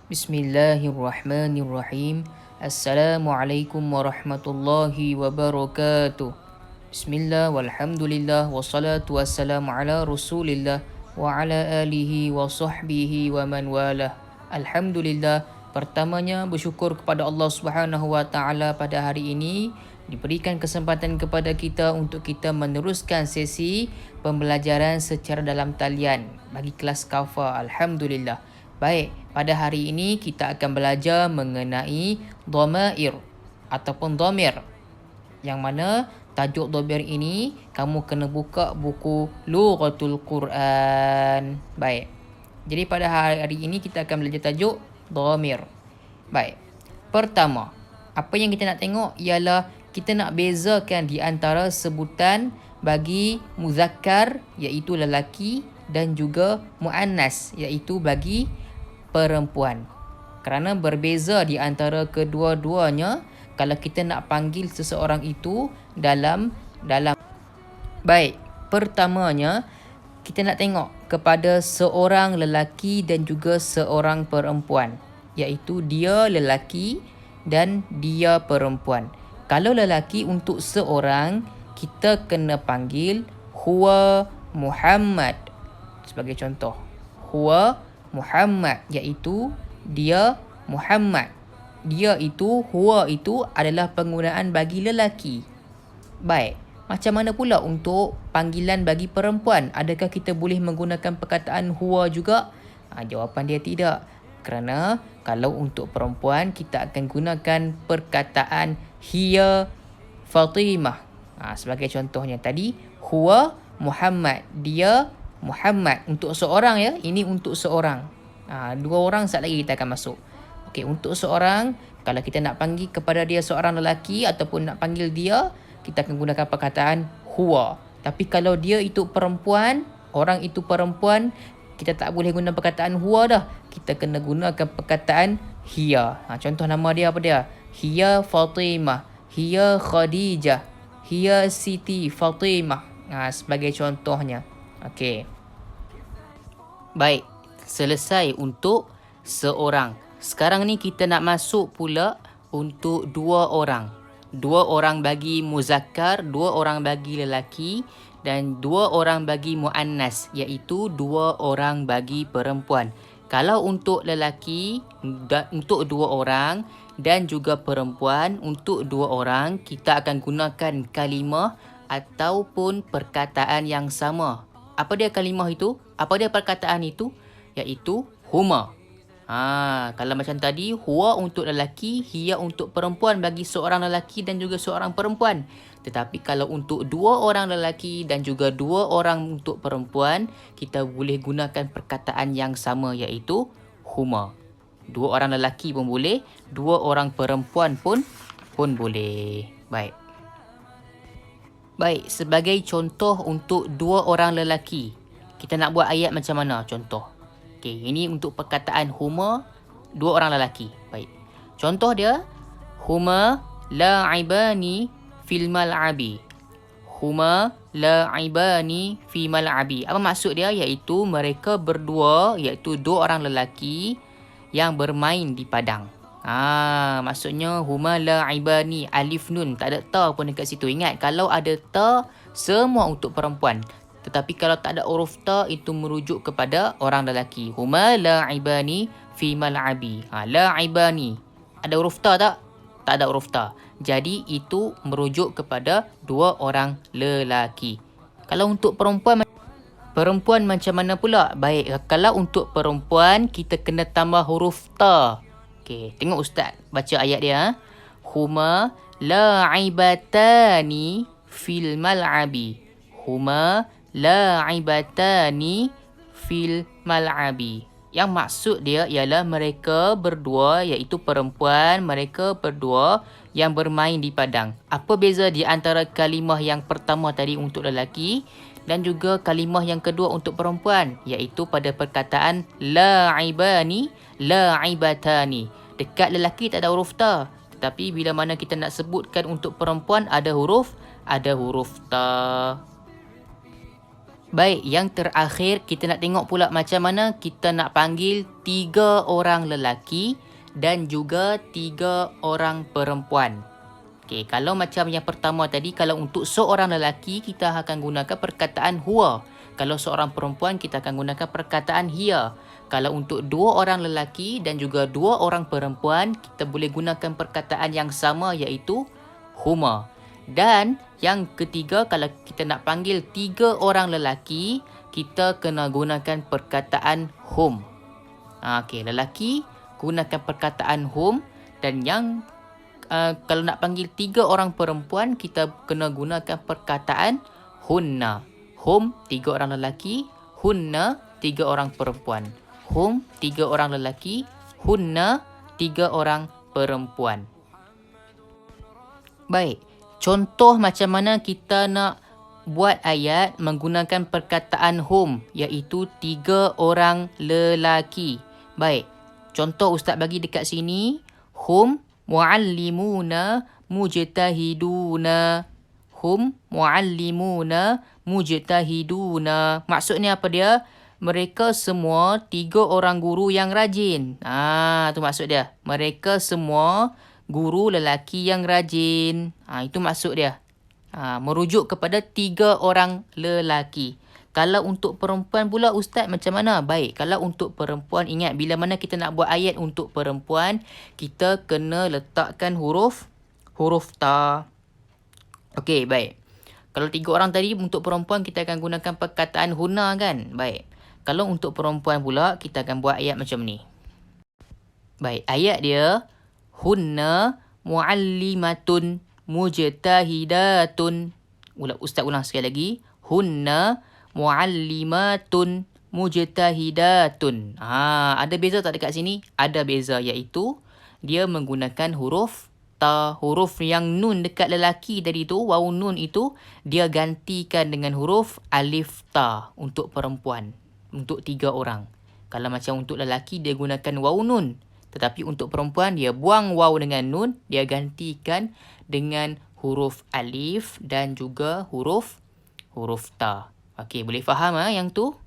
Bismillahirrahmanirrahim. Assalamualaikum warahmatullahi wabarakatuh. Bismillah walhamdulillah wassalatu wassalamu ala rasulillah wa ala alihi wa sahbihi wa man walah. Alhamdulillah, pertamanya bersyukur kepada Allah Subhanahu wa taala pada hari ini diberikan kesempatan kepada kita untuk kita meneruskan sesi pembelajaran secara dalam talian bagi kelas Kafa. Alhamdulillah. Baik, pada hari ini kita akan belajar mengenai dhamair ataupun dhamir. Yang mana tajuk dhamir ini kamu kena buka buku Lughatul Quran. Baik. Jadi pada hari ini kita akan belajar tajuk dhamir. Baik. Pertama, apa yang kita nak tengok ialah kita nak bezakan di antara sebutan bagi muzakkar iaitu lelaki dan juga muannas iaitu bagi perempuan. Kerana berbeza di antara kedua-duanya kalau kita nak panggil seseorang itu dalam baik, pertamanya kita nak tengok kepada seorang lelaki dan juga seorang perempuan, iaitu dia lelaki dan dia perempuan. Kalau lelaki untuk seorang, kita kena panggil huwa Muhammad. Sebagai contoh, huwa Muhammad iaitu dia Muhammad. Dia itu, huwa itu adalah penggunaan bagi lelaki. Baik, macam mana pula untuk panggilan bagi perempuan? Adakah kita boleh menggunakan perkataan huwa juga? Jawapan dia tidak. Kerana kalau untuk perempuan kita akan gunakan perkataan hiya Fatimah. Sebagai contohnya tadi, huwa Muhammad, dia Muhammad. Untuk seorang ya, ini untuk seorang. Dua orang saat lagi kita akan masuk. Okey, untuk seorang, kalau kita nak panggil kepada dia seorang lelaki ataupun nak panggil dia, kita akan gunakan perkataan huwa. Tapi kalau dia itu perempuan, orang itu perempuan, kita tak boleh guna perkataan huwa dah. Kita kena gunakan perkataan hiya. Contoh nama dia apa dia? Hiya Fatimah, hiya Khadijah, hiya Siti Fatimah. Sebagai contohnya. Okey. Baik, selesai untuk seorang. Sekarang ni kita nak masuk pula untuk dua orang. Dua orang bagi muzakkar, dua orang bagi lelaki dan dua orang bagi muannas, iaitu dua orang bagi perempuan. Kalau untuk lelaki, untuk dua orang dan juga perempuan, untuk dua orang, kita akan gunakan kalimah ataupun perkataan yang sama. Apa dia kalimah itu? Apa dia perkataan itu? Iaitu huma. Kalau macam tadi, huwa untuk lelaki, hiya untuk perempuan bagi seorang lelaki dan juga seorang perempuan. Tetapi kalau untuk dua orang lelaki dan juga dua orang untuk perempuan, kita boleh gunakan perkataan yang sama iaitu huma. Dua orang lelaki pun boleh, dua orang perempuan pun boleh. Baik, sebagai contoh untuk dua orang lelaki, kita nak buat ayat macam mana contoh? Okey, ini untuk perkataan huma, dua orang lelaki. Baik. Contoh dia, huma la'ibani fil mal'abi. Huma la'ibani fi mal'abi. Apa maksud dia? Iaitu mereka berdua, iaitu dua orang lelaki yang bermain di padang. Maksudnya huma la'ibani, alif nun, tak ada ta pun dekat situ. Ingat, kalau ada ta, semua untuk perempuan. Tetapi kalau tak ada huruf ta, itu merujuk kepada orang lelaki. Huma la'ibani fi mal'abi. La'ibani. Ada huruf ta tak? Tak ada huruf ta. Jadi itu merujuk kepada dua orang lelaki. Kalau untuk perempuan macam mana pula? Baik, kalau untuk perempuan, kita kena tambah huruf ta. Okey, tengok ustaz baca ayat dia. Huma la'ibatani fil mal'abi. Huma la'ibatani fil mal'abi. Yang maksud dia ialah mereka berdua, iaitu perempuan, mereka berdua yang bermain di padang. Apa beza di antara kalimah yang pertama tadi untuk lelaki dan juga kalimah yang kedua untuk perempuan, iaitu pada perkataan la'ibani, la'ibatani. Dekat lelaki tak ada huruf ta, tetapi bila mana kita nak sebutkan untuk perempuan ada huruf ta. Baik, yang terakhir kita nak tengok pula macam mana kita nak panggil 3 orang lelaki dan juga 3 orang perempuan. Okey, kalau macam yang pertama tadi, kalau untuk seorang lelaki kita akan gunakan perkataan huwa. Kalau seorang perempuan kita akan gunakan perkataan hiya. Kalau untuk 2 orang lelaki dan juga 2 orang perempuan, kita boleh gunakan perkataan yang sama iaitu huma. Dan yang ketiga, kalau kita nak panggil 3 orang lelaki, kita kena gunakan perkataan hum. Okey, lelaki gunakan perkataan hum, dan yang kalau nak panggil 3 orang perempuan, kita kena gunakan perkataan hunna. Hum 3 orang lelaki, hunna 3 orang perempuan. Hum 3 orang lelaki, hunna 3 orang perempuan. Baik, contoh macam mana kita nak buat ayat menggunakan perkataan hum, iaitu 3 orang lelaki. Baik, contoh Ustaz bagi dekat sini. Hum muallimuna mujtahiduna. Hum muallimuna mujtahiduna. Maksudnya apa dia? Mereka semua 3 orang guru yang rajin. Tu maksud dia. Mereka semua guru lelaki yang rajin. Itu maksud dia. Merujuk kepada 3 orang lelaki. Kalau untuk perempuan pula Ustaz macam mana? Baik, kalau untuk perempuan, ingat bila mana kita nak buat ayat untuk perempuan, kita kena letakkan huruf ta. Okey, baik. Kalau 3 orang tadi untuk perempuan kita akan gunakan perkataan hunna kan? Baik. Kalau untuk perempuan pula kita akan buat ayat macam ni. Baik, ayat dia hunna muallimatun mujtahidatun. Ustaz ulang sekali lagi. Hunna muallimatun mujtahidatun. Ada beza tak dekat sini? Ada beza, iaitu dia menggunakan huruf ta. Huruf yang nun dekat lelaki tadi tu, waw nun itu, dia gantikan dengan huruf alif ta untuk perempuan. Untuk 3 orang. Kalau macam untuk lelaki dia gunakan waw nun. Tetapi untuk perempuan dia buang waw dengan nun, dia gantikan dengan huruf alif dan juga huruf ta. Okey, boleh faham yang tu?